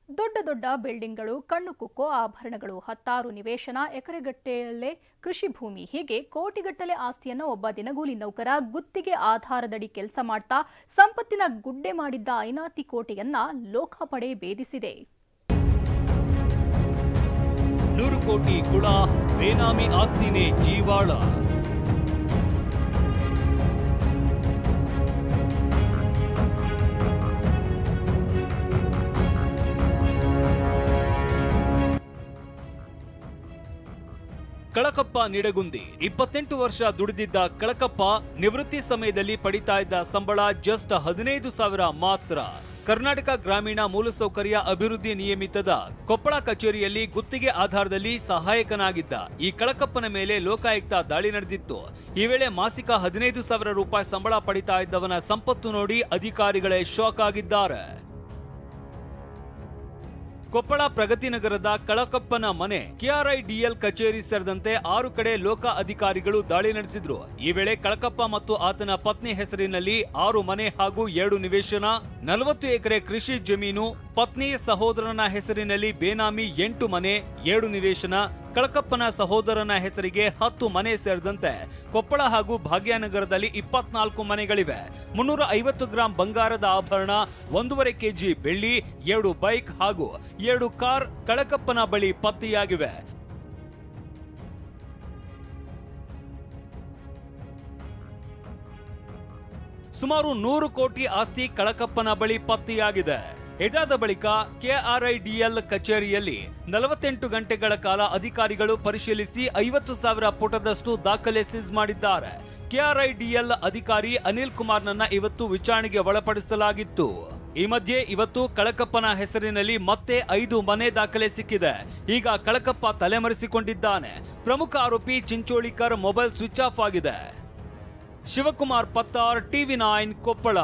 ದೊಡ್ಡ ದೊಡ್ಡ ಬಿಲ್ಡಿಂಗ್ಗಳು, ಕಣ್ಣು ಕುಕ್ಕೋ ಆಭರಣಗಳು, ಹತ್ತಾರು ನಿವೇಶನ, ಎಕರೆಗಟ್ಟಲೆ ಕೃಷಿ ಭೂಮಿ, ಹೀಗೆ ಕೋಟಿಗಟ್ಟಲೆ ಆಸ್ತಿಯನ್ನು ಒಬ್ಬ ದಿನಗೂಲಿ ನೌಕರ ಗುತ್ತಿಗೆ ಆಧಾರದಡಿ ಕೆಲಸ ಮಾಡ್ತಾ ಸಂಪತ್ತಿನ ಗುಡ್ಡೆ ಮಾಡಿದ್ದ ಐನಾತಿ ಕೋಟೆಯನ್ನ ಲೋಕಾಪಡೆ ಭೇದಿಸಿದೆ. 100 ಕೋಟಿ ಕುಳ, ಬೇನಾಮಿ ಆಸ್ತಿನೇ ಜೀವಾಳ. ಕಳಕಪ್ಪ ನಿಡಗುಂದಿ 28 ವರ್ಷ ದುಡಿದಿದ್ದ ಕಳಕಪ್ಪ ನಿವೃತ್ತಿ ಸಮಯದಲ್ಲಿ ಪಡಿತಾ ಇದ್ದ ಸಂಬಳ ಜಸ್ಟ್ 15,000 ಮಾತ್ರ. ಕರ್ನಾಟಕ ಗ್ರಾಮೀಣ ಮೂಲಸೌಕರ್ಯ ಅಭಿವೃದ್ಧಿ ನಿಯಮಿತದ ಕೊಪ್ಪಳ ಕಚೇರಿಯಲ್ಲಿ ಗುತ್ತಿಗೆ ಆಧಾರದಲ್ಲಿ ಸಹಾಯಕನಾಗಿದ್ದ ಈ ಕಳಕಪ್ಪನ ಮೇಲೆ ಲೋಕಾಯುಕ್ತ ದಾಳಿ ನಡೆದಿತ್ತು. ಈ ವೇಳೆ ಮಾಸಿಕ 15,000 ರೂಪಾಯಿ ಸಂಬಳ ಪಡಿತಾ ಇದ್ದವನ ಸಂಪತ್ತು ನೋಡಿ ಅಧಿಕಾರಿಗಳೇ ಶಾಕ್ ಆಗಿದ್ದಾರೆ. ಕೊಪ್ಪಳ ಪ್ರಗತಿನಗರದ ಕಳಕಪ್ಪನ ಮನೆ, KRIDL ಕಚೇರಿ ಸೇರಿದಂತೆ 6 ಕಡೆ ಲೋಕ ಅಧಿಕಾರಿಗಳು ದಾಳಿ ನಡೆಸಿದ್ರು. ಈ ವೇಳೆ ಕಳಕಪ್ಪ ಮತ್ತು ಆತನ ಪತ್ನಿ ಹೆಸರಿನಲ್ಲಿ 6 ಮನೆ ಹಾಗೂ 2 ನಿವೇಶನ, 40 ಎಕರೆ ಕೃಷಿ ಜಮೀನು, ಪತ್ನಿ ಸಹೋದರನ ಹೆಸರಿನಲ್ಲಿ ಬೇನಾಮಿ 8 ಮನೆ, 7 ನಿವೇಶನ, ಕಳಕಪ್ಪನ ಸಹೋದರನ ಹೆಸರಿಗೆ 10 ಮನೆ ಸೇರಿದಂತೆ ಕೊಪ್ಪಳ ಹಾಗೂ ಭಾಗ್ಯನಗರದಲ್ಲಿ 24 ಮನೆಗಳಿವೆ. 350 ಗ್ರಾಂ ಬಂಗಾರದ ಆಭರಣ, 1.5 kg ಬೆಳ್ಳಿ, 2 ಬೈಕ್ ಹಾಗೂ 2 ಕಾರ್ ಕಳಕಪ್ಪನ ಬಳಿ ಪತ್ತೆಯಾಗಿವೆ. ಸುಮಾರು 100 ಕೋಟಿ ಆಸ್ತಿ ಕಳಕಪ್ಪನ ಬಳಿ ಪತ್ತೆಯಾಗಿದೆ. ಇದಾದ ಬಳಿಕ KRIDL ಕಚೇರಿಯಲ್ಲಿ 48 ಗಂಟೆಗಳ ಕಾಲ ಅಧಿಕಾರಿಗಳು ಪರಿಶೀಲಿಸಿ 50,000 ಪುಟದಷ್ಟು ದಾಖಲೆ ಸೀಸ್ ಮಾಡಿದ್ದಾರೆ. KRIDL ಅಧಿಕಾರಿ ಅನಿಲ್ ಕುಮಾರ್ನನ್ನ ಇವತ್ತು ವಿಚಾರಣೆಗೆ ಒಳಪಡಿಸಲಾಗಿತ್ತು. ಈ ಮಧ್ಯೆ ಇವತ್ತು ಕಳಕಪ್ಪನ ಹೆಸರಿನಲ್ಲಿ ಮತ್ತೆ 5 ಮನೆ ದಾಖಲೆ ಸಿಕ್ಕಿದೆ. ಈಗ ಕಳಕಪ್ಪ ತಲೆಮರೆಸಿಕೊಂಡಿದ್ದಾನೆ. ಪ್ರಮುಖ ಆರೋಪಿ ಚಿಂಚೋಳಿಕರ್ ಮೊಬೈಲ್ ಸ್ವಿಚ್ ಆಫ್ ಆಗಿದೆ. ಶಿವಕುಮಾರ್ ಪತ್ತಾರ್, TV9 ಕೊಪ್ಪಳ.